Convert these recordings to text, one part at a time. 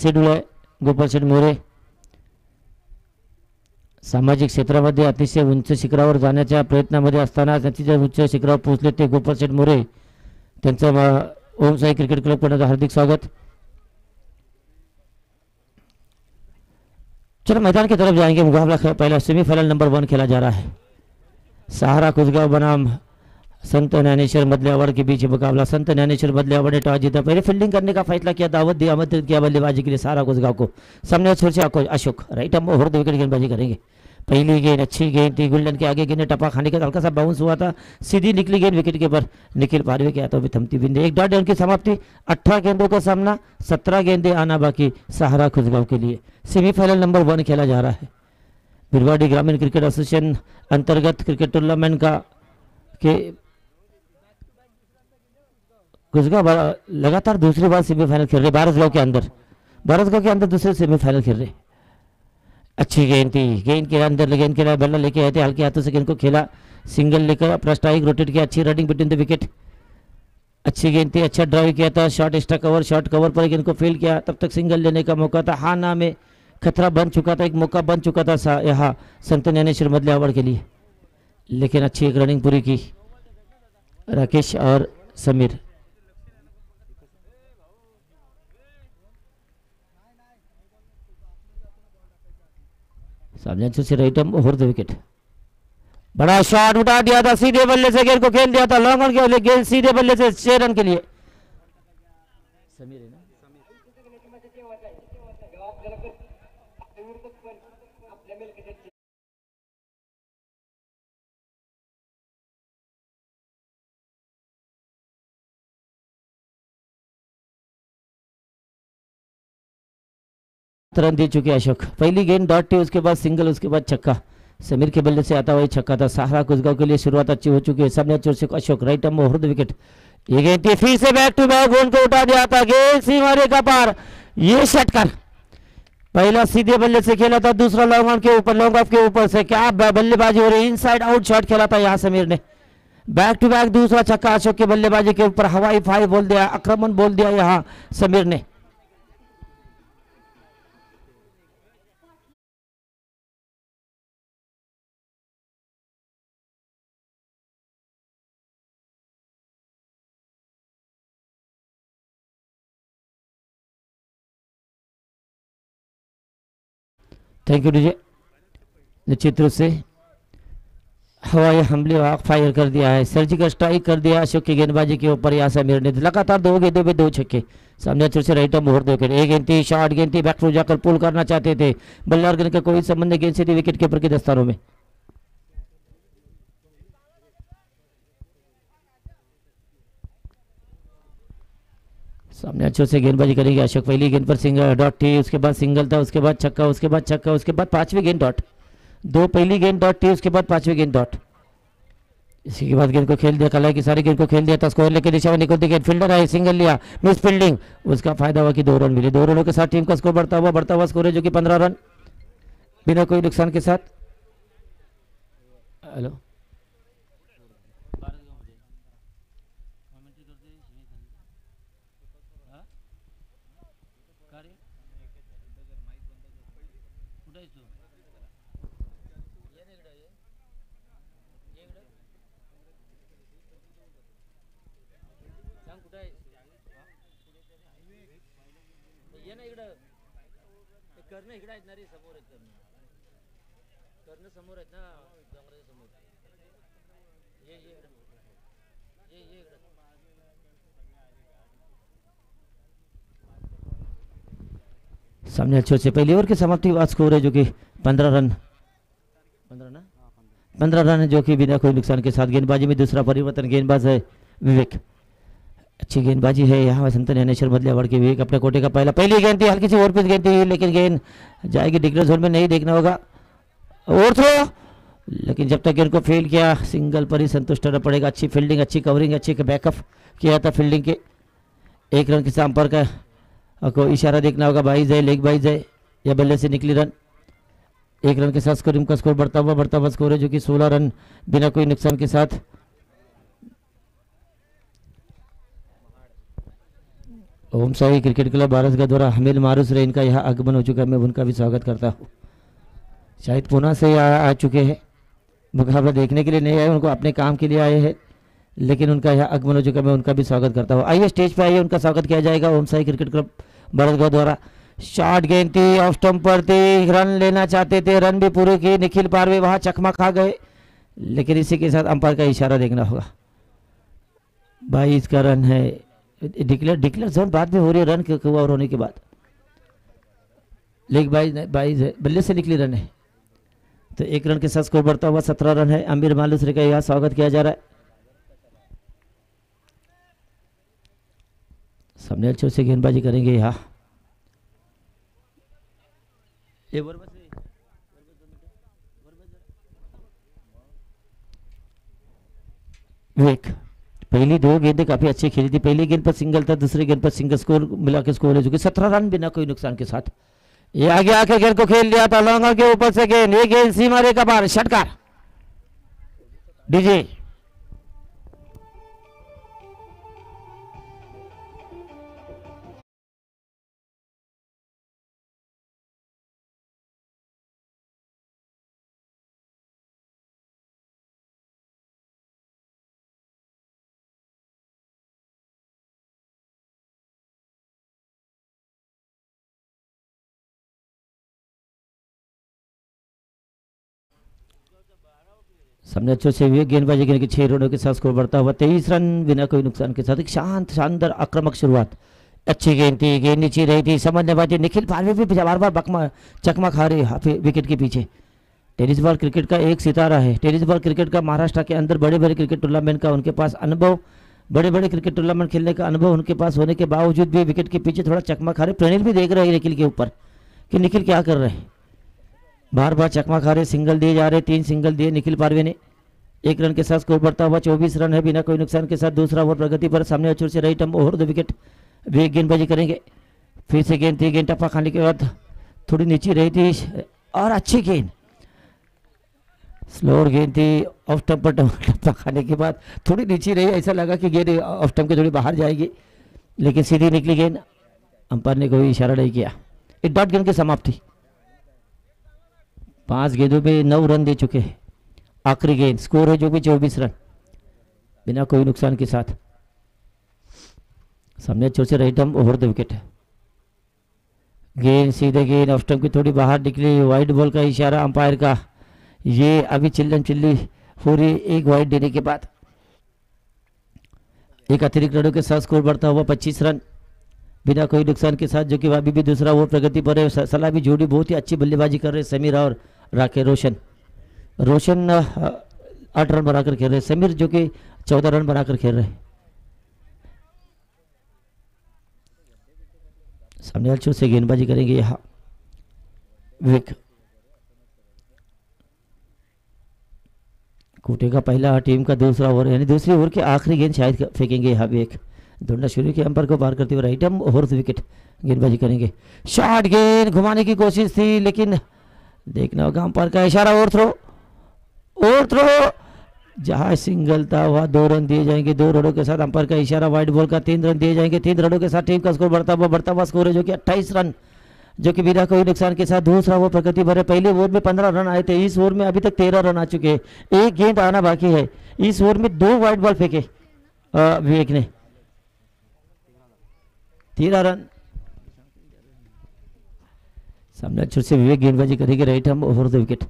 Schedule आहे गोपाल शेठ मोरे. सामाजिक क्षेत्रामध्ये अतिशय उंच शिखरावर जाण्याच्या प्रयत्नामध्ये असताना अतिशय उच्च शिखरावर पोहोचले ते गोपाल शेठ मोरे. त्यांचं ओम साई क्रिकेट क्लब कडून हार्दिक स्वागत. चलो मैदान की तरफ जाएंगे. मुकाबला पहला सेमीफाइनल नंबर 1 खेला जा रहा है. सहारा कुसगांव बनाम संत ज्ञानेश्वर मदलियावाड़ के बीच मुकाबला. संत ज्ञानेश्वर मदलियावाड़ ने टॉस जीता, पहले फील्डिंग करने का फैसला किया, दावत दी, आमंत्रित किया बल्लेबाजी के लिए सहारा कुसगांव को. सामने छोर से अशोक राइट हम और विकेट गेंदबाजी करेंगे. पहली गेंद अच्छी गेंद थी, गुल्डन के आगे गेंद टपा खाने का हल्का सा बाउंस हुआ था, सीधी निकली गेंद विकेट के पर निखिल पारवे के हाथों में थमती बिंदे. 1 डॉट उनकी समाप्ति. 18 गेंदों का सामना, 17 गेंदें आना बाकी सहारा कुसगांव के लिए. सेमीफाइनल नंबर 1 खेला जा रहा है. बिरवाड़ी ग्रामीण क्रिकेट एसोसिएशन अंतर्गत क्रिकेट टूर्नामेंट का के कुसगांव लगातार दूसरी बार सेमीफाइनल खेल रहे. बारसगांव के अंदर दूसरे सेमीफाइनल खेल रहे. अच्छी गेंद थी, गेंद के अंदर गेंद के बल्ला लेके आए थे, हल्के हाथों से गेंद को खेला, सिंगल लेकर अपना स्ट्राइक रोटेट किया. अच्छी रनिंग बिटवीन द विकेट. अच्छी गेंद थी, अच्छा ड्राइव किया था, short extra cover, short cover पर गेंद को फील्ड किया. तब तक सिंगल लेने का मौका था. हाँ ना में खतरा बन चुका था, एक मौका बन चुका था यहाँ संत ज्ञानेश्वर मदलियावाड़ के लिए, लेकिन अच्छी एक रनिंग पूरी की राकेश और समीर. सामने से राइट ओवर द विकेट. बड़ा शॉट उठा दिया था, सीधे बल्ले से गेंद को खेल दिया था, लॉन्ग ऑन के लिए गेंद सीधे बल्ले से 6 रन के लिए. समीर है ना? रन दे चुके अशोक. पहली गेंद डॉट थी, उसके बाद सिंगल, उसके बाद छक्का. समीर के बल्ले से आता हुआ छक्का था. सहारा कुसगांव के लिए शुरुआत अच्छी हो चुकी है. सामने चोर से Ashok right arm over the wicket. ये गेंद थी, फिर से बैक टू बैक गेंद को उठा दिया था, गेंद सीमारे का पार. ये षटकर पहला सीधे बल्ले से खेला था, दूसरा लॉन्ग ऑन के ऊपर, लॉन्ग ऑफ के ऊपर से क्या बल्लेबाजी हो रही. इनसाइड आउट शॉट खेला था यहाँ समीर ने. बैक टू बैक दूसरा छक्का अशोक के बल्लेबाजी के ऊपर. हवाई फाई बोल दिया, आक्रमण बोल दिया यहाँ समीर ने. Thank you DJ. निश्चित रूप से हवाई हमले फायर कर दिया है, सर्जिकल स्ट्राइक कर दिया अशोक की गेंदबाजी के ऊपर. यहाँ समीर ने लगातार 2 गेंदों में 2 छक्के. सामने अच्छे से राइट मोहर दो. एक गेंद थी, शॉर्ट गेंद थी, बैक थ्रू जाकर पुल करना चाहते थे, बल्ला और गेंद का कोई संबंध नहीं, गेंद से थी विकेट के ऊपर के दस्तारों में. सामने अच्छे से गेंदबाजी करेंगे अशोक. पहली गेंद पर सिंगल डॉट थी, उसके बाद सिंगल था, उसके बाद छक्का, उसके बाद छक्का, उसके बाद 5वीं गेंद डॉट. 2 पहली गेंद डॉट थी, उसके बाद 5वीं गेंद डॉट. इसी के बाद गेंद को खेल दिया, कलाई की सारी गेंद को खेल दिया था, स्कोर लेके दिशा में निकलती गेंद, फील्डर है, सिंगल लिया, मिस फील्डिंग, उसका फायदा हुआ कि 2 रन मिले. 2 रनों के साथ टीम का स्कोर बढ़ता हुआ स्कोर है जो कि 15 रन बिना कोई नुकसान के साथ. हेलो समोर आहेत ना डोंगराच्या समोर. सामने अच्छे से पहली ओवर की समाप्ति के बाद स्कोर है जो कि 15 रन 15 रन है जो कि बिना कोई नुकसान के साथ. गेंदबाजी में दूसरा परिवर्तन, गेंदबाज है विवेक. अच्छी गेंदबाजी है यहाँ संत ज्ञानेश्वर मदलियावाड़ के. विवेक अपने कोटे का पहली गेंद थी, हल्की सी ओवर पिच गेंद थी, लेकिन गेंद जाएगी डिग्रेड जोन में, नहीं देखना होगा. और थ्रो, लेकिन जब तक गेंद को फेल किया, सिंगल पर ही संतुष्ट रहना पड़ेगा. अच्छी फील्डिंग, अच्छी कवरिंग, अच्छी बैकअप किया था फील्डिंग के. 1 रन के संपर्क को इशारा देखना होगा, बाइज है, लेग बाइज है या बल्ले से निकली रन. 1 रन के साथ स्कोर का स्कोर बढ़ता हुआ स्कोर है जो कि 16 रन बिना कोई नुकसान के साथ. ओम साई क्रिकेट क्लब भारत का द्वारा हमील मारूस रे इनका यहाँ आगमन हो चुका है, मैं उनका भी स्वागत करता हूँ। शायद पुणे से आ चुके हैं, मुकाबला देखने के लिए नहीं आए, उनको अपने काम के लिए आए हैं, लेकिन उनका यहाँ आगमन हो चुका है, मैं उनका भी स्वागत करता हूँ। आइए स्टेज पे आइए, उनका स्वागत किया जाएगा ओम साई क्रिकेट क्लब भारत का द्वारा। शॉट गेंद थी, ऑफ स्टंप पर थी, रन लेना चाहते थे, रन भी पूरे किए। निखिल पारवे वहां चकमा खा गए, लेकिन इसी के साथ अंपायर का इशारा देखना होगा। 22 का रन है, डिक्लेयर जोन बाद में हो रही है, रन ओवर होने के बाद। लेग 22 है, बल्ले से निकली रन है, तो 1 रन के साथ स्कोर बढ़ता हुआ 17 रन है। अमीर मालूसरे का यहाँ स्वागत किया जा रहा है। सामने अच्छे से गेंदबाजी करेंगे यहाँ। विवेक पहली 2 गेंदें काफी अच्छी खेली थी। पहली गेंद पर सिंगल था, दूसरी गेंद पर सिंगल, स्कोर मिला के स्कोर हो चुके 17 रन बिना कोई नुकसान के साथ। ये आगे आके गेंद को खेल लिया था, लॉन्गर के ऊपर से गेंद, ये गेंद सीमा रेखा पार, षटकार डीजे। सामने अच्छे से हुए गेंदबाजी करने के 6 रनों के साथ स्कोर बढ़ता हुआ 23 रन बिना कोई नुकसान के साथ। एक शांत शानदार आक्रामक शुरुआत, अच्छी गेंद थी, गेंद नीचे रही थी, समझने बात। निखिल पारवे भी बार बार बकमा चकमा खा रहे विकेट के पीछे। टेनिस बॉल क्रिकेट का एक सितारा है, टेनिस बॉल क्रिकेट का महाराष्ट्र के अंदर बड़े बड़े क्रिकेट टूर्नामेंट का उनके पास अनुभव, बड़े बड़े क्रिकेट टूर्नामेंट खेलने का अनुभव उनके पास होने के बावजूद भी विकेट के पीछे थोड़ा चकमा खा रहे। प्रणील भी देख रहे हैं निखिल के ऊपर कि निखिल क्या कर रहे हैं, बार बार चकमा खा रहे, सिंगल दिए जा रहे, 3 सिंगल दिए निखिल पारवे ने। 1 रन के साथ स्कोर बढ़ता हुआ 24 रन है बिना कोई नुकसान के साथ। दूसरा ओवर प्रगति पर, सामने अच्छे से राइट हम ओवर 2 विकेट वे गेंदबाजी करेंगे। फिर से गेंद थी, गेंद टप्पा खाने के बाद थोड़ी नीचे रही थी और अच्छी गेंद, स्लोअर गेंद थी, ऑफ स्टंप पर टप्पा खाने के बाद थोड़ी नीचे रही, ऐसा लगा कि गेंद ऑफ स्टंप के थोड़ी बाहर जाएगी, लेकिन सीधी निकली गेंद। अंपायर ने कोई इशारा नहीं किया। एक डॉट गेंद की समाप्ति। 5 गेंदों में 9 रन दे चुके हैं। आखिरी गेंद, स्कोर है जो भी 24 रन बिना कोई नुकसान के साथ। सामने अच्छे से राइट हम ओवर 2 विकेट है। गेंद सीधे गेंद ऑफ स्टंप की थोड़ी बाहर निकली, वाइड बॉल का इशारा अंपायर का। ये अभी चिल्लम चिल्ली हो रही, एक वाइड देने के बाद। एक अतिरिक्त रनों के साथ स्कोर बढ़ता हुआ 25 रन बिना कोई नुकसान के साथ, जो कि अभी भी दूसरा ओवर प्रगति पर है। सलामी जोड़ी बहुत ही अच्छी बल्लेबाजी कर रहे हैं समीर और रोशन 8 रन बनाकर खेल रहे हैं, समीर जो कि 14 रन बनाकर खेल रहे हैं। सामने अच्छे से गेंदबाजी करेंगे यहाँ विवेक। कोटे का पहला, टीम का दूसरा ओवर, यानी दूसरी ओवर की आखिरी गेंद शायद फेंकेंगे यहाँ विवेक। दौड़ना शुरू किया, अंपायर को पार करते हुए राइट हम ओवर 2 विकेट गेंदबाजी करेंगे। शॉर्ट गेंद घुमाने की कोशिश थी, लेकिन देखना होगा अंपायर का इशारा। और थ्रो जहां सिंगल था वहां 2 रन दिए जाएंगे। 2 रनों के साथ अंपायर का इशारा, वाइड बॉल का 3 रन दिए जाएंगे। 3 रनों के साथ टीम का स्कोर बढ़ता हुआ स्कोर है जो कि 28 रन, जो कि बिना कोई नुकसान के साथ। दूसरा वो प्रगति भरे, पहले ओवर में 15 रन आए थे, इस ओवर में अभी तक 13 रन आ चुके हैं। एक गेंद आना बाकी है। इस ओवर में 2 वाइड बॉल फेंके विवेक ने, 13 रन। सामने अच्छे से विवेक गेंदबाजी करेंगे राइट हम ओवर 2 विकेट।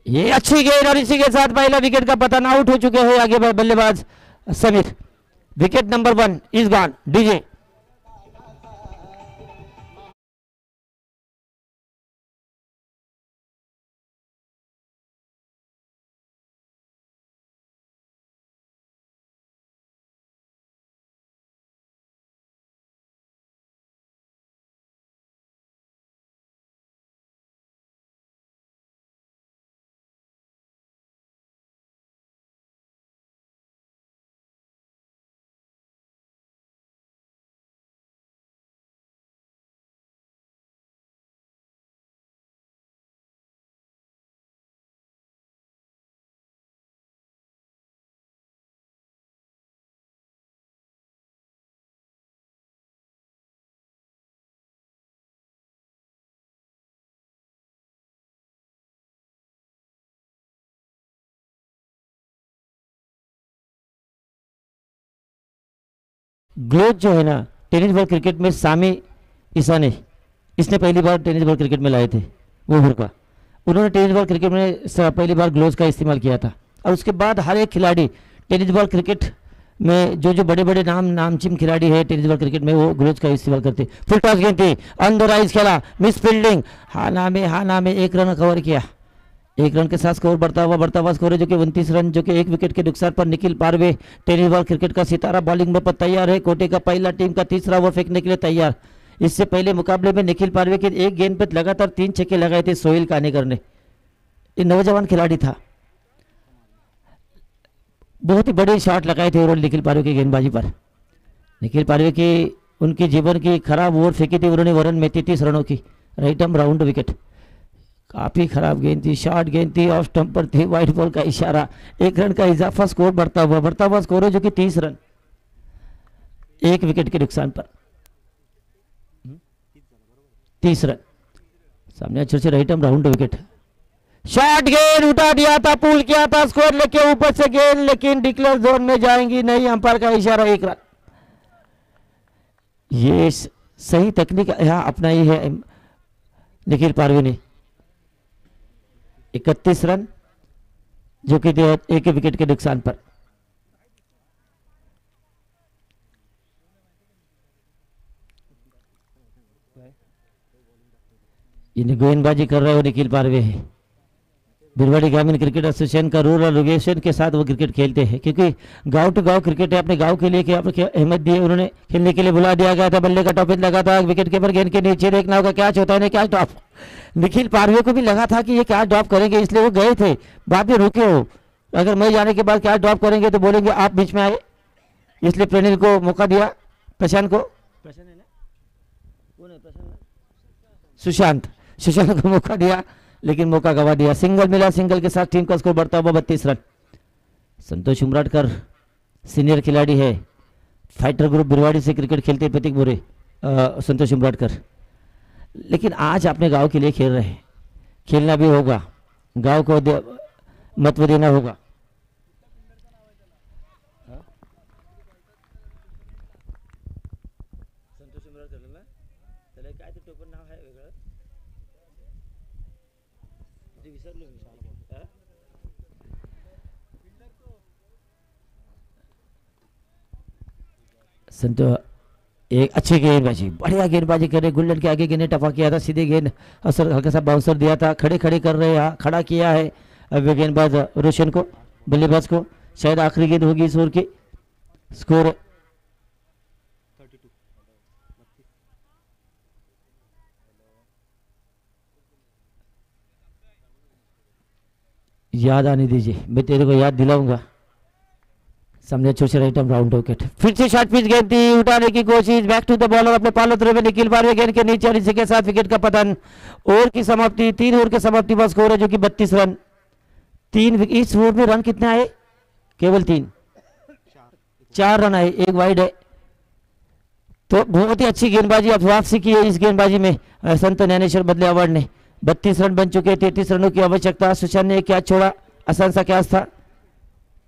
ये अच्छी गेंद और इसी के साथ पहला विकेट का पतन, आउट हो चुके हैं आगे बल्लेबाज Sameer. Wicket number 1 is gone DJ. Glove जो है ना टेनिस बॉल क्रिकेट में सामी ईसाने इसने पहली बार टेनिस बॉल क्रिकेट में लाए थे वो हुरका। उन्होंने टेनिस बॉल क्रिकेट में पहली बार ग्लोव्स का इस्तेमाल किया था और उसके बाद हर एक खिलाड़ी टेनिस बॉल क्रिकेट में जो बड़े बड़े नामचीन खिलाड़ी है टेनिस बॉल क्रिकेट में वो ग्लोव्स का इस्तेमाल करते। फुल टॉस गेंद थी, अंदर आइज खेला, मिस फील्डिंग, हाना में 1 रन कवर किया। 1 रन के साथ स्कोर बढ़ता हुआ स्कोर है जो कि 29 रन, जो कि 1 विकेट के नुकसान पर निखिल पारवे टेनिस बॉल क्रिकेट का सितारा बॉलिंग में पर तैयार है। कोटे का पहला टीम का तीसरा ओवर फेंकने के लिए तैयार। इससे पहले मुकाबले में निखिल पारवे के एक गेंद पर लगातार 3 छक्के लगाए थे सोहेल कानेकर ने। ये नौजवान खिलाड़ी था, बहुत ही बड़े शॉट लगाए थे उन्होंने निखिल पारवे की गेंदबाजी पर। निखिल पारवे की उनके जीवन की खराब ओवर फेंकी थी उन्होंने वरन में 33 रनों की, राइट आर्म राउंड विकेट। काफ़ी खराब गेंद थी, शॉर्ट गेंद थी, ऑफ स्टंप पर थी, वाइट बॉल का इशारा। 1 रन का इजाफा, स्कोर बढ़ता हुआ स्कोर है जो कि 30 रन 1 विकेट के नुकसान पर 30 रन। सामने अच्छे से right arm round wicket, short गेंद उठा दिया था, पुल किया था, स्कोर लेके ऊपर से गेंद, लेकिन डिक्लेयर जोन में जाएंगी नहीं, अंपायर का इशारा 1 रन। ये सही तकनीक यहाँ अपनाई है निखिल पारवे ने। 31 रन जो कि 1 विकेट के नुकसान पर। गेंदबाजी कर रहे हो निखिल पारवे है। बिरवाड़ी ग्रामीण क्रिकेट एसोसिएशन का रूरल रेगुलेशन के साथ वो क्रिकेट खेलते हैं, क्योंकि गांव टू गांव क्रिकेट है। अपने गांव के लिए अहमियत दी उन्होंने, खेलने के लिए बुला दिया गया था। बल्ले का टॉपिक लगा था, विकेट कीपर गेंद के नीचे देखना होगा क्या होता है, क्या ड्रॉप। निखिल पारवे को भी लगा था कि ये क्या ड्रॉप करेंगे, इसलिए वो गए थे, बाद में रुके हो। अगर मैं जाने के बाद क्या ड्रॉप करेंगे तो बोलेंगे आप बीच में आए, इसलिए प्रणील को मौका दिया, प्रशांत को, सुशांत को मौका दिया, लेकिन मौका गवा दिया। सिंगल मिला, सिंगल के साथ टीम का स्कोर बढ़ता हुआ 32 रन। संतोष उमराटकर सीनियर खिलाड़ी है, फाइटर ग्रुप बिरवाड़ी से क्रिकेट खेलते प्रतीक मोरे। संतोष उमराटकर, लेकिन आज अपने गांव के लिए खेल रहे हैं, खेलना भी होगा, गांव को महत्व देना होगा। संतो एक अच्छी गेंदबाजी, बढ़िया गेंदबाजी करे, गुल्लन के आगे गेंद टपा किया था, सीधे गेंद असर हल्का सा बाउंसर दिया था, खड़े कर रहे हैं, खड़ा किया है अब गेंदबाज रोशन को, बल्लेबाज को। शायद आखिरी गेंद होगी इस ओवर की। स्कोर याद आने दीजिए, मैं तेरे को याद दिलाऊंगा। सामने छोटे से राइट आर्म राउंड विकेट, फिर से शॉर्ट पिच गेंद थी, उठाने की कोशिश, बैक टू द बॉलर, अपने पालो थ्रो में निखिल पारवे गेंद के नीचे और इसी के साथ विकेट का पतन। ओवर की समाप्ति, 3 ओवर के समाप्ति पर स्कोर है जो कि 32 रन। 3 इस ओवर में रन कितने आए? केवल 4 रन आए, 1 वाइड है। तो बहुत ही अच्छी गेंदबाजी अब वापसी की है इस गेंदबाजी में संत ज्ञानेश्वर बदले अवार्ड ने। 32 रन बन चुके, 33 रनों की आवश्यकता। सुशांत ने कैच छोड़ा, आसान सा कैच था,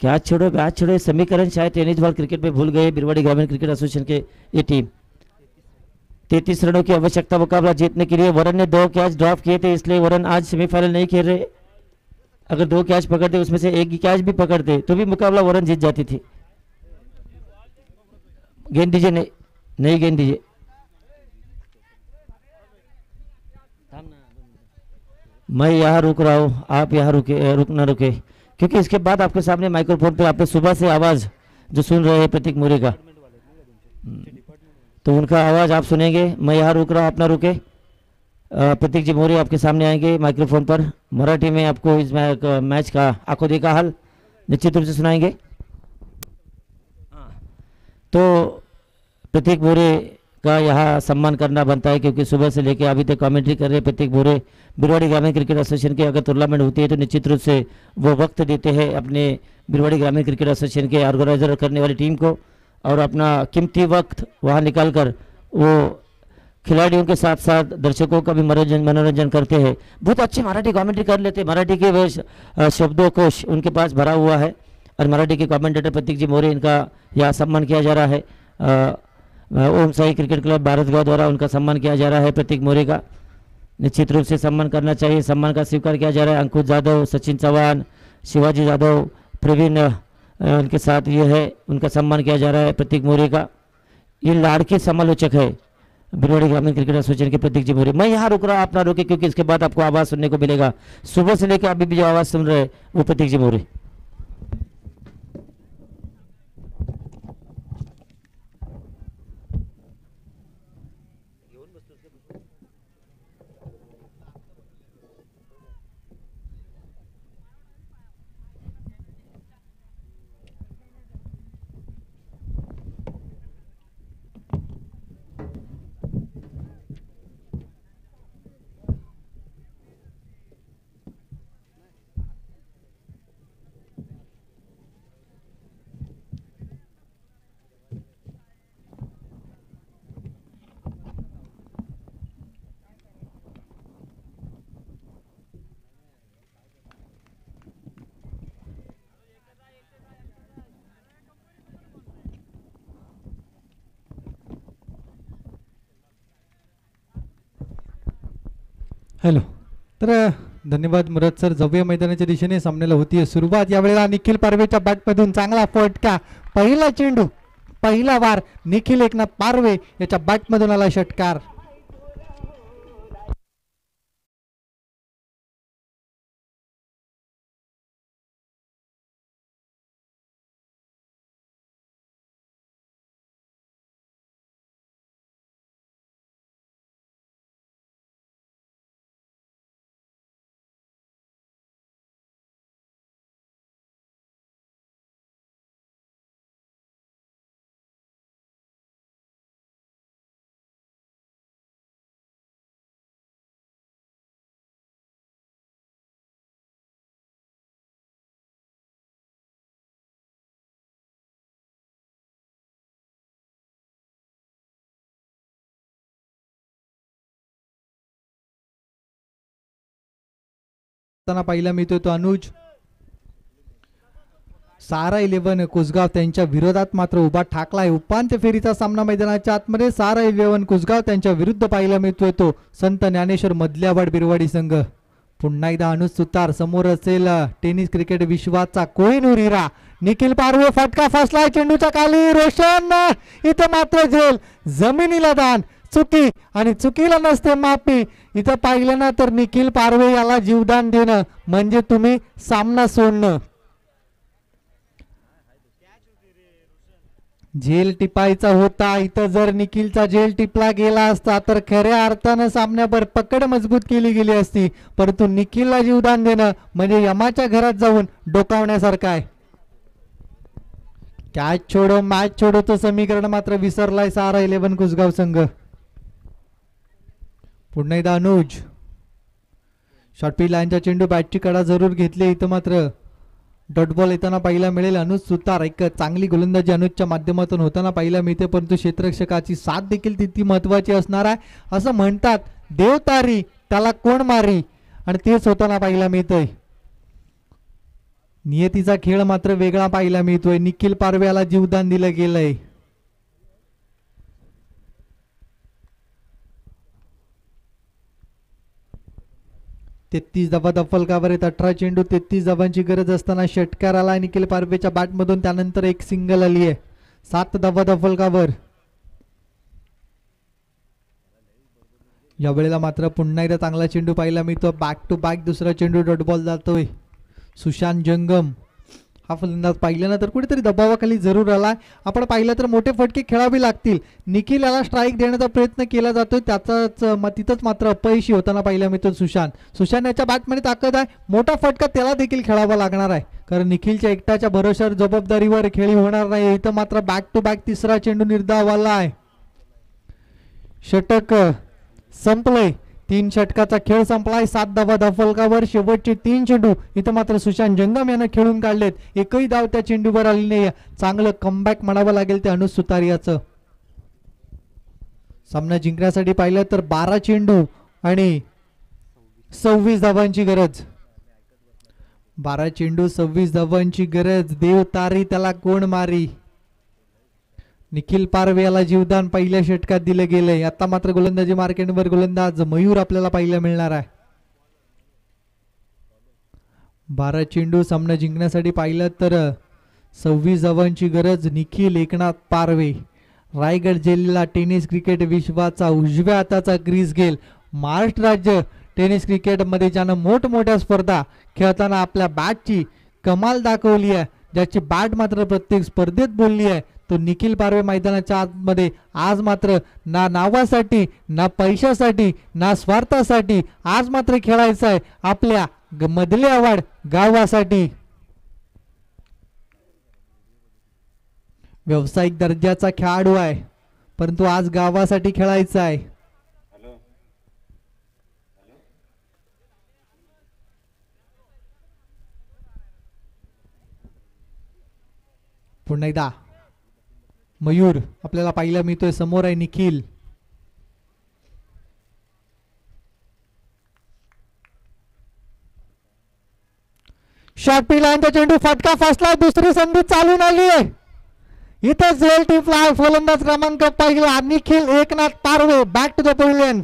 कैच छोड़ो बैच छोड़ो, समीकरण शायद टेनिस बॉल क्रिकेट में भूल गए बिरवाड़ी ग्रामीण क्रिकेट एसोसिएशन के ये टीम। 33 रनों की आवश्यकता मुकाबला जीतने के लिए। वरन ने 2 कैच ड्रॉप किए थे, इसलिए वरन आज सेमीफाइनल नहीं खेल रहे। अगर 2 कैच पकड़ते, उसमें से 1 कैच भी पकड़ते तो भी मुकाबला वरन जीत जाती थी। गेंद दीजिए, नहीं गेंद दीजिए। मैं यहाँ रुक रहा हूँ, आप यहाँ रुकना रुके, क्योंकि इसके बाद आपके सामने माइक्रोफोन पर आपने सुबह से आवाज़ जो सुन रहे हैं प्रतीक मोरे का, तो उनका आवाज़ आप सुनेंगे। मैं यहाँ रुक रहा हूँ, अपना रुके। प्रतीक जी मोरे आपके सामने आएंगे माइक्रोफोन पर, मराठी में आपको इस मैच का आंखों देखा हाल निश्चित रूप से सुनाएंगे। तो प्रतीक मोरे का यहाँ सम्मान करना बनता है, क्योंकि सुबह से लेकर अभी तक कमेंट्री कर रहे प्रतीक मोरे। बिरवाड़ी ग्रामीण क्रिकेट एसोसिएशन की अगर टूर्नामेंट होती है तो निश्चित रूप से वो वक्त देते हैं अपने बिरवाड़ी ग्रामीण क्रिकेट एसोसिएशन के ऑर्गेनाइजर करने वाली टीम को, और अपना कीमती वक्त वहाँ निकाल कर वो खिलाड़ियों के साथ साथ दर्शकों का भी मनोरंजन करते हैं। बहुत अच्छे मराठी कमेंट्री कर लेते हैं, मराठी के वे शब्दों कोश उनके पास भरा हुआ है, और मराठी के कमेंटेटर प्रतीक जी मोरे, इनका यहाँ सम्मान किया जा रहा है। ओम साई क्रिकेट क्लब भारतगांव द्वारा उनका सम्मान किया जा रहा है। प्रतीक मोरे का निश्चित रूप से सम्मान करना चाहिए। सम्मान का स्वीकार किया जा रहा है। अंकुश जाधव, सचिन चौहान, शिवाजी यादव, प्रवीण उनके साथ ये है, उनका सम्मान किया जा रहा है। प्रतीक मोरे का ये लाड़के समालोचक है बिरवाड़ी ग्रामीण क्रिकेट एसोसिएशन के प्रतीक जी मोरे। मैं यहाँ रुक रहा हूँ, आप ना रोके, क्योंकि इसके बाद आपको आवाज़ सुनने को मिलेगा। सुबह से लेकर अभी भी जो आवाज़ सुन रहे हैं वो प्रतीक जी मोरे। हॅलो, तर धन्यवाद मुरत सर. जाऊया मैदानाच्या दिशेने. सामन्याला होतीये सुरुवात. यावेळेला निखिल पारवेच्या बॅटमधून चांगला फटका. पहिला चेंडू, पहिला वार. निखिल एकनाथ पारवे याच्या बॅटमधून आला षटकार. पाहिला मिळतोय तो अनुज. सारा 11 कुसगाव त्यांच्या विरोधात मात्र उभा ठाकलाय. उपांत्य फेरीचा सामना मैदानाच्या आतमध्ये. सारा 11 कुसगाव त्यांच्या विरुद्ध पाहिला मिळतोय तो संत ज्ञानेश्वर मधल्यावाड बिरवाडी संघ. पुन्हा एकदा अनुज सुतार समोर असेल. टेनिस क्रिकेट विश्वाचा कोहिनूर हिरा निखिल पारवे. फटका फसलाय चेंडूच्या खाली. रोशन इथं मात्र झेल. जमिनीला दान. चुकी आणि चुकीला नसते माफी. इथं पाहिलं ना तर निखिल पारवे याला जीवदान देणं म्हणजे तुम्ही सामना सोडणं. झेल टिपायचा होता. इथं जर निखिलचा झेल टिपला गेला असता तर खऱ्या अर्थानं सामन्यावर पकड मजबूत केली गेली असती. परंतु निखिलला जीवदान देणं म्हणजे यमाच्या घरात जाऊन डोकावण्यासारखं आहे. कॅच छोडो मॅच छोडोचं समीकरण मात्र विसरलाय सारा 11 कुसगाव संघ. पुन्हा एकदा अनुज. शॉर्टपी लाईनचा चेंडू बॅटची कडा जरूर घेतली. इथं मात्र डॉट बॉल येताना पाहायला मिळेल. अनुज सुतार एक चांगली गोलंदाजी अनुजच्या माध्यमातून होताना पाहायला मिळते. परंतु क्षेत्ररक्षकाची साथ देखील तितकी महत्वाची असणार आहे. असं म्हणतात देव तारी त्याला कोण मारी, आणि तेच होताना पाहायला मिळतंय. नियतीचा खेळ मात्र वेगळा पाहायला मिळतोय. निखिल पारव्याला जीवदान दिलं गेलंय. तेहतीस धावा दफलकावर आहेत. 18 चेंडू 33 धावांची गरज असताना षटकार आला निखिल पारवेच्या बॅटमधून. त्यानंतर एक सिंगल आली आहे. 7 धावा दफलकावर. या वेळेला मात्र पुन्हा एकदा चांगला चेंडू पाहायला मिळतो. बॅक टू बॅक दुसरा चेंडू डॉट बॉल जातोय. सुशांत जंगम हा फलंदाज पाहिलं ना तर कुठेतरी दबावाखाली जरूर आला. आपण पाहिलं तर मोठे फटके खेळावे लागतील. निखिल याला स्ट्राईक देण्याचा प्रयत्न केला जातोय. त्याचाच तिथंच मात्र अपयशी होताना पाहिला मिळतो सुशांत याच्या बॅटमध्ये ताकद आहे. मोठा फटका त्याला देखील खेळावा लागणार आहे, कारण निखिलच्या एकट्याच्या भरोश्यावर जबाबदारीवर खेळी होणार नाही. इथं मात्र बॅक टू बॅक तिसरा चेंडू निर्धावाला आहे. षटक संपलंय. 3 षटकाचा खेळ संपलाय. 7 धावा दफलकावर. शेवटचे 3 चेंडू इथं मात्र सुशांत जंगम यानं खेळून काढलेत. एकही धाव त्या चेंडूवर आली नाही. चांगलं कमबॅक म्हणावं लागेल ते अनुज सुतार याचं. सामना जिंकण्यासाठी पाहिलं तर 12 चेंडू आणि 26 धावांची गरज. 12 चेंडू 26 धावांची गरज. देव तारी त्याला कोण मारी. निखिल पारवे याला जीवदान पहिल्या षटकात दिले गेले. आता मात्र गोलंदाजी मार्केटवर गोलंदाज मयूर आपल्याला पाहायला मिळणार आहे. 12 चेंडू सामना जिंकण्यासाठी पाहिलं तर 26 धावांची गरज. निखिल एकनाथ पारवे रायगड जिल्हा टेनिस क्रिकेट विश्वाचा उजव्या हाताचा क्रीज गेल. महाराष्ट्र राज्य टेनिस क्रिकेटमध्ये ज्यानं मोठमोठ्या स्पर्धा खेळताना आपल्या बॅटची कमाल दाखवली आहे, ज्याची बॅट मात्र प्रत्येक स्पर्धेत बोलली आहे, तो निखिल पारवे मैदानाच्या आतमध्ये आज मात्र ना नावासाठी ना पैशासाठी ना स्वार्थासाठी आज मात्र खेळायचं आहे आपल्या मधलेवाड गावासाठी. व्यावसायिक दर्जाचा खेळाडू आहे, परंतु आज गावासाठी खेळायचा आहे. पुन्हा एकदा मयूर आपल्याला पाहायला मिळतोय. समोर आहे निखिल. शॉट पिलांचा चेंडू फटका फसला. दुसरी संधी चालून आली आहे. इथे झेल टी फ्लाय. फलंदाज क्रमांक पहिला निखिल एकनाथ पारवे बॅक टू द पवेलियन.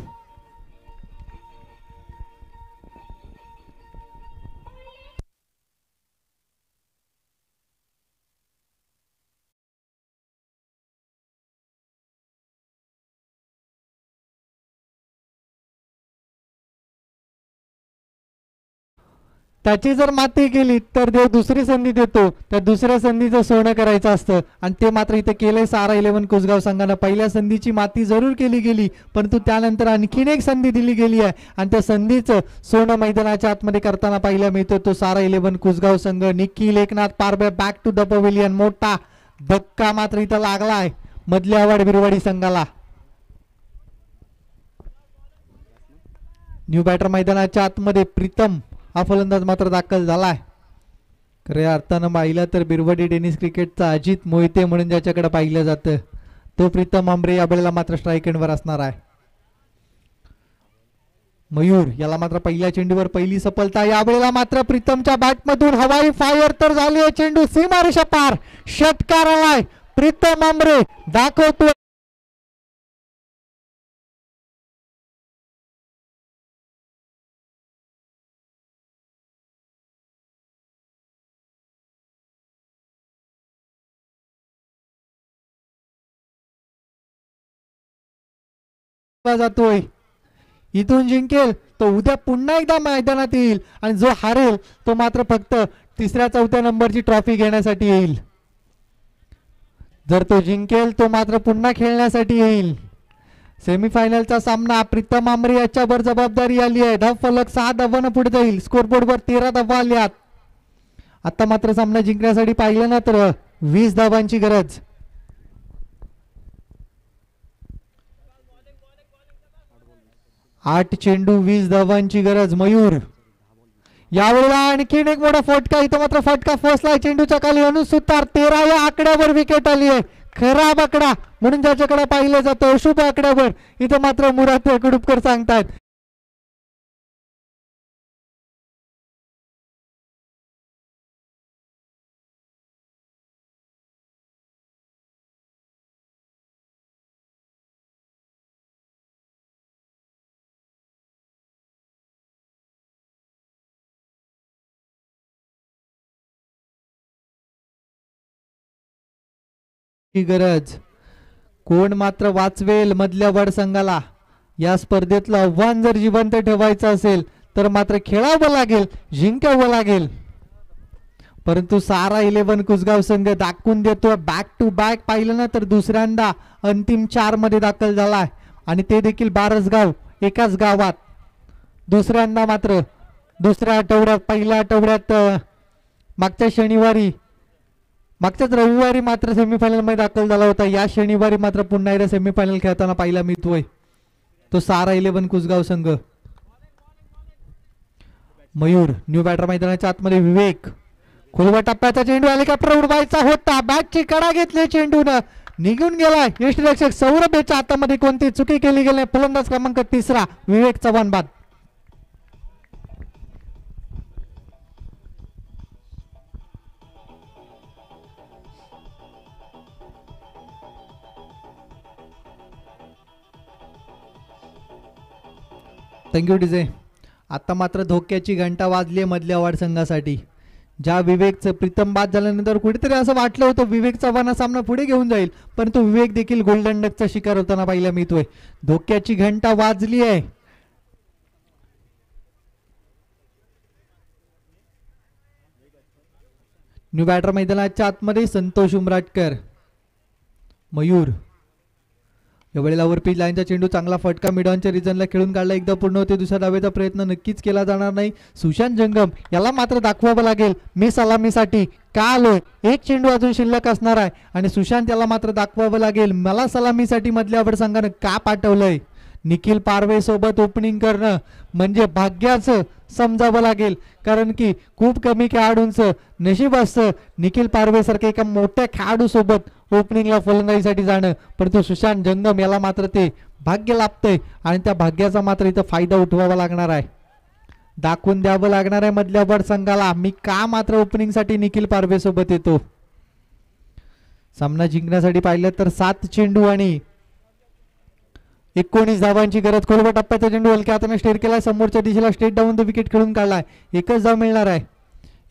त्याची जर माती केली तर देव दुसरी संधी देतो. त्या दुसऱ्या संधीचं सोनं करायचं असतं आणि ते मात्र इथे केलंय सारा 11 कुसगाव संघानं. पहिल्या संधीची माती जरूर केली गेली, परंतु त्यानंतर आणखीन एक संधी दिली गेली आहे आणि त्या संधीचं सोनं मैदानाच्या आतमध्ये करताना पाहायला मिळतो तो सारा 11 कुसगाव संघ. निखिल एकनाथ पारवे बॅक टू द पवेलियन. मोठा धक्का मात्र इथं लागलाय मधल्या आवाड बिरवाडी संघाला. न्यू बॅटर मैदानाच्या आतमध्ये प्रीतम हा फलंदाज मात्र दाखल झालाय. खऱ्या अर्थानं पाहिलं तर बिरवडी टेनिस क्रिकेटचा अजित मोहिते म्हणून ज्याच्याकडे पाहिलं जातं तो प्रीतम आंबरे यावेळेला मात्र स्ट्राईक एंडवर असणार आहे. मयूर याला मात्र पहिल्या चेंडूवर पहिली सफलता. यावेळेला मात्र प्रीतमच्या बॅटमधून हवाई फायर तर झाली आहे. चेंडू सीमारेषा पार. षटकार आलाय. प्रीतम आंबरे दाखवतो जातोय. इथून जिंकेल तो उद्या पुन्हा एकदा मैदानात येईल आणि जो हारेल तो मात्र फक्त 3-4 नंबरची ट्रॉफी घेण्यासाठी येईल. जर तो जिंकेल तो मात्र पुन्हा खेळण्यासाठी येईल. सेमीफायनलचा सामना प्रीतम आंबरे याच्यावर जबाबदारी आली आहे. धाव फलक 6 धावांना पुढे जाईल. स्कोरबोर्डवर 13 धावा आल्यात. आता मात्र सामना जिंकण्यासाठी पाहिलं ना तर 20 धावांची गरज. आठ चेंडू 20 धावांची गरज. मयूर यावेळेला आणखीन एक मोठा फटका. इथं मात्र फटका फसलाय. चेंडूच्या खाली अनुसुतार 13 या आकड्यावर विकेट आली आहे. खराब आकडा म्हणून ज्याच्याकडे पाहिलं जातं अशुभ आकड्यावर इथं मात्र मुराद कडुपकर सांगतात गरज. कोण मात्र वाचवेल मधल्या वड संघाला. या स्पर्धेतलं आव्हान जर जिवंत ठेवायचं असेल तर मात्र खेळावं लागेल, जिंकावं लागेल. परंतु सारा 11 कुसगाव संघ दाखवून देतो. बॅक टू बॅक पाहिलं ना तर दुसऱ्यांदा अंतिम 4 मध्ये दाखल झालाय आणि ते देखील बारसगाव एकाच गावात. दुसऱ्यांदा मात्र दुसऱ्या आठवड्यात पहिल्या आठवड्यात मागच्याच रविवारी मात्र सेमीफायनल मध्ये दाखल झाला होता. या शनिवारी मात्र पुन्हा एकदा सेमीफायनल खेळताना पाहायला मिळतोय तो सारा 11 कुसगाव संघ. मयूर न्यू बॅटर मैदानाच्या आतमध्ये. विवेक खुलवा टप्प्याचा चेंडू हेलिकॉप्टर उडवायचा होता. बॅटची कडा घेतली. चेंडून निघून गेलाय. यष्टीरक्षक सौरभ याच्या हातामध्ये कोणती चुकी केली गेली. फलंदाज क्रमांक 3 विवेक चव्हाण बाद. Thank you DJ. आता मात्र धोक्याची घंटा वाजली आहे मधल्या वार्ड संघासाठी. ज्या विवेकचं प्रीतम बाद झाल्यानंतर कुठेतरी असं वाटलं होतं विवेक चव्हाण सामना पुढे घेऊन जाईल, परंतु विवेक देखील गोल्डन डकचा शिकार होताना पाहायला मिळतोय. धोक्याची घंटा वाजली आहे. न्यू बॅटर मैदानाच्या आतमध्ये संतोष उमराटकर, मयूर. यावेळेला वर पिच लाईनचा चेंडू चांगला फटका मिडॉनच्या रिजनला खेळून काढला. एकदा पूर्ण होते, दुसऱ्या डावेचा प्रयत्न नक्कीच केला जाणार नाही. सुशांत जंगम याला मात्र दाखवावं लागेल मी सलामीसाठी का आलोय. एक चेंडू अजून शिल्लक असणार आहे आणि सुशांत याला मात्र दाखवावं लागेल मला सलामीसाठी मधल्या आवड संघानं का पाठवलंय. निखिल पारवे सोबत ओपनिंग करणं म्हणजे भाग्याचं समजावं लागेल, कारण की खूप कमी खेळाडूंचं नशीब असतं निखिल पारवे सारख्या एका मोठ्या खेळाडू सोबत ओपनिंगला फलंदाजीसाठी जाणं, परंतु सुशांत जंगम याला मात्र ते भाग्य लाभतंय आणि त्या भाग्याचा मात्र इथं फायदा उठवावा लागणार आहे. दाखवून द्यावं लागणार आहे मधल्या वर संघाला मी का मात्र ओपनिंगसाठी निखिल पारवे सोबत येतो. सामना जिंकण्यासाठी पाहिलं तर 7 चेंडू आणि 19 धावांची गरज. खोलवर टप्प्याचा चेंडू हलक्या हाताने स्टेट केलाय, समोरच्या दिशेला स्टेट डाऊन द विकेट खेळून काढलाय. एकच धाव मिळणार आहे.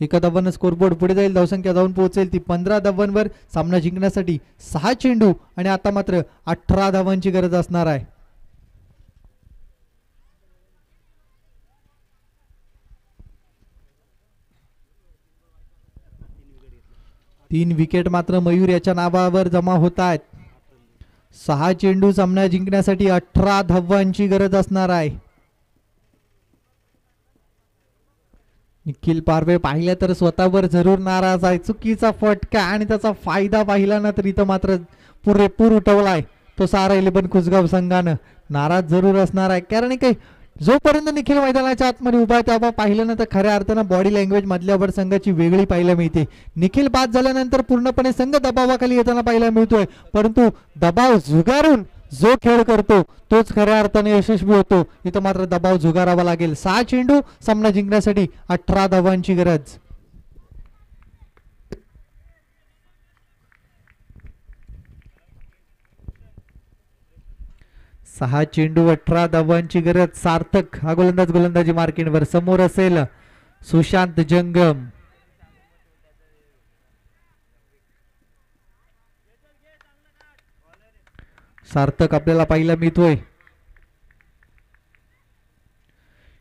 एका धावांना स्कोरबोर्ड पुढे जाईल, धावसंख्या जाऊन पोहोचेल ती 15 धावांवर. सामना जिंकण्यासाठी 6 चेंडू आणि आता मात्र 18 धावांची गरज असणार आहे. तीन विकेट मात्र मयूर याच्या नावावर जमा होत आहेत. 6 चेंडू सामना जिंकण्यासाठी 18 धावांची गरज असणार आहे. निखिल पारवे पाहिलं तर स्वतःवर जरूर नाराज आहे. चुकीचा फटका आणि त्याचा फायदा पाहिला ना तर इथं मात्र पुरेपूर उठवलाय तो सारा 11 कुसगाव संघानं. नाराज जरूर असणार आहे, कारण काही जोपर्यंत निखिल मैदानाच्या आतमध्ये उभा आहे तेव्हा पाहिलं ना तर खऱ्या अर्थानं बॉडी लँग्वेज मधल्या वर संघाची वेगळी पाहायला मिळते. निखिल बाद झाल्यानंतर पूर्णपणे संघ दबावाखाली येताना पाहायला मिळतोय, परंतु दबाव झुगारून जो खेळ करतो तोच खऱ्या अर्थाने यशस्वी होतो. इथं मात्र दबाव झुगारावा लागेल. 6 चेंडू सामना जिंकण्यासाठी 18 धावांची गरज. सहा चेंडू 18 धावांची गरज. सार्थक हा गोलंदाज गोलंदाजी मार्किंगवर. समोर असेल सुशांत जंगम. सार्थक आपल्याला पाहिला मिळतोय.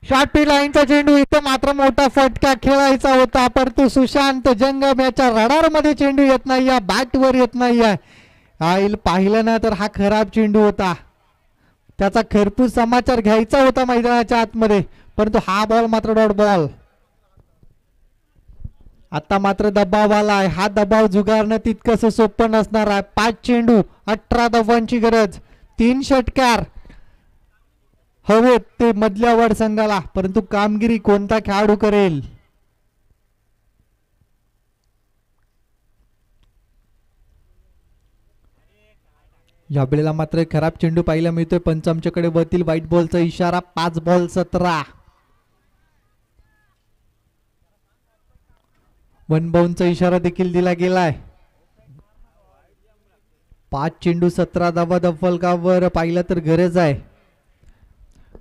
शॉर्ट लाईनचा चेंडू. इथं मात्र मोठा फटका खेळायचा होता, परंतु सुशांत जंगम याच्या रडार मध्ये चेंडू येत नाही, या बॅट वर येत नाही. पाहिलं ना तर हा खराब चेंडू होता. त्याचा खरपूस समाचार घ्यायचा होता मैदानाच्या आतमध्ये, परंतु हा बॉल मात्र डॉट बॉल. आता मात्र दबाव आलाय. हा दबाव जुगारणं तितकंसं सोपं नसणार आहे. 5 चेंडू 18 धावांची गरज. 3 षटकार हवेत ते मधल्या वार्ड संघाला, परंतु कामगिरी कोणता खेळाडू करेल. या वेळेला मात्र खराब चेंडू पाहायला मिळतोय. पंच आमच्याकडे वरतील व्हाईट बॉलचा इशारा. 5 बॉल 17. 1 बाउंडचा इशारा देखील दिला गेलाय. 5 चेंडू 17 धावा दफलकावर पाहिला तर गरज आहे.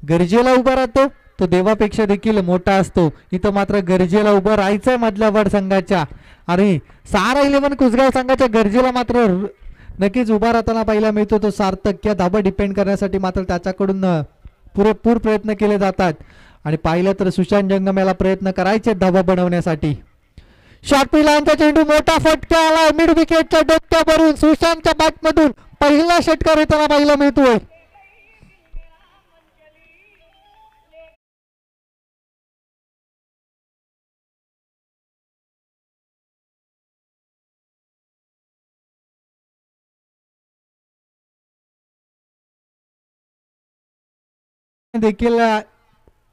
गरजेला उभा राहतो तो देवापेक्षा देखील मोठा असतो. इथं मात्र गरजेला उभं राहायचंय मधल्या वार्ड संघाच्या. आणि सारा 11 कुसगाव संघाच्या गरजेला मात्र नक्कीच उभा राहताना पाहायला मिळतो तो सार्थक. या धाबा डिपेंड करण्यासाठी मात्र त्याच्याकडून पुरेपूर प्रयत्न केले जातात. आणि पाहिलं तर सुशांत जंगम याला प्रयत्न करायचे धाबा बनवण्यासाठी. शॉर्ट लाईनचा चेंडू. मोठा फटका आला मिड विकेटच्या डोक्यावरून. सुशांतच्या बॅटमधून पहिला षटकार येताना पाहायला मिळतोय. देखील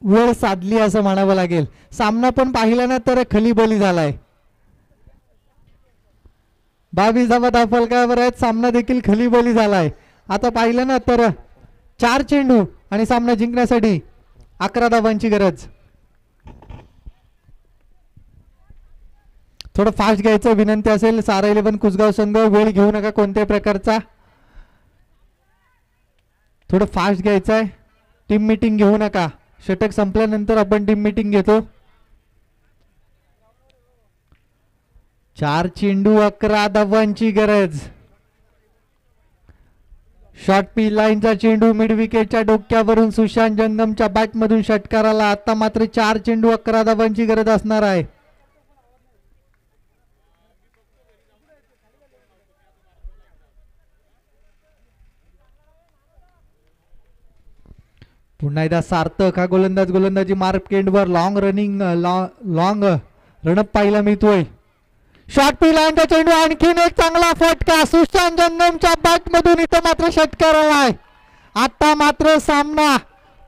वेळ साधली असं म्हणावं लागेल. सामना पण पाहिला ना तर खलीबली झालाय. 22 धावा दाफलकावर आहेत. सामना देखील खलीबली झालाय. आता पाहिलं ना तर 4 चेंडू आणि सामना जिंकण्यासाठी 11 धावांची गरज. थोडं फास्ट घ्यायचं विनंती असेल. सारा 11 कुसगाव संघ वेळ घेऊ नका कोणत्याही प्रकारचा. थोडं फास्ट घ्यायचं आहे. टीम मीटिंग घेऊ नका. षटक संपल्यानंतर आपण टीम मीटिंग घेतो. 4 चेंडू 11 धावांची गरज. शॉर्ट पी लाईनचा चेंडू मिड विकेटच्या डोक्यावरून सुशांत जंगमच्या बॅट मधून षटकाराला. आता मात्र 4 चेंडू 11 धावांची गरज असणार आहे. पुन्हा एकदा सार्थक हा गोलंदाजी मार्क एंडवर लॉंग रनअप पाहायला मिळतोय. शॉर्ट पी लाईनचा चेंडू आणखीन एक चांगला फटका सुशांत जंगमच्या बॅट मधून इथं मात्र षटकार आलाय. आता मात्र सामना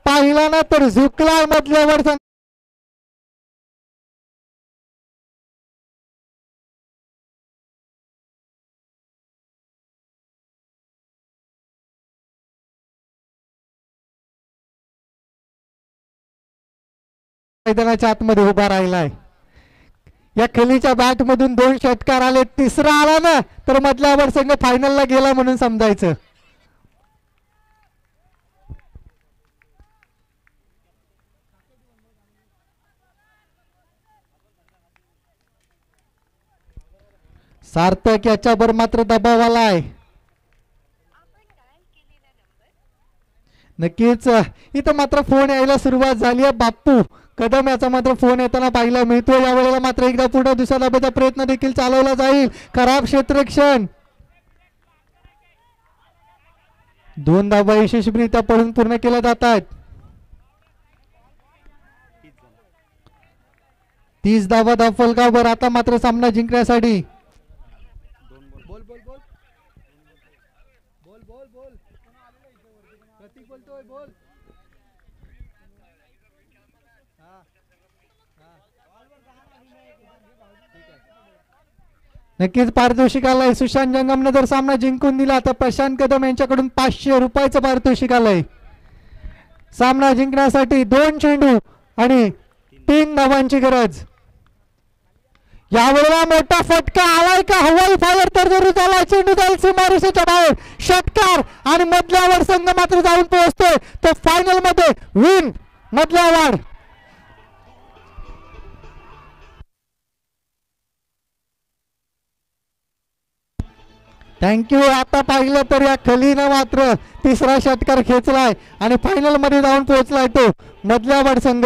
पाहिला ना तर झुकलाय मधल्यावर संघ. मैदानाच्या आतमध्ये उभा राहिलाय. या खेळीच्या बॅट मधून 2 षटकार आले. तिसरा आला ना तर मधल्यावर संघ फायनलला गेला म्हणून समजायचं. सार्थक याच्यावर मात्र दबाव आलाय. नक्कीच इथं मात्र फोन यायला सुरुवात झाली आहे. बाप्पू कदम याचा मात्र फोन येताना पाहायला मिळतो. यावेळेला मात्र एकदा पुढे दुसरा धाब्याचा प्रयत्न देखील चालवला जाईल. खराब क्षेत्ररक्षण. 2 धाबा यशस्वीरित्या पडून पूर्ण केल्या जातात. 30 धाबा फलकावर. आता मात्र सामना जिंकण्यासाठी नक्कीच पारितोषिक आलंय. सुशांत जंगमने जर सामना जिंकून दिला तर प्रशांत कदम यांच्याकडून 500 रुपयाचं पारितोषिक आलंय. सामना जिंकण्यासाठी 2 चेंडू आणि 3 धावांची गरज. यावेळेला मोठा फटका आलाय का? हवाई फायर तर जरूर झाला. चेंडू जाईल सीमारेषेच्या बाहेर. षटकार आणि मधल्यावर संघ मात्र जाऊन पोहोचतोय. तो फायनल मध्ये विन मधल्यावर. थँक्यू. आता पाहिलं तर या खलीनं मात्र तिसरा षटकार खेचलाय आणि फायनल मध्ये जाऊन पोहोचलाय तो मधल्यावर संघ.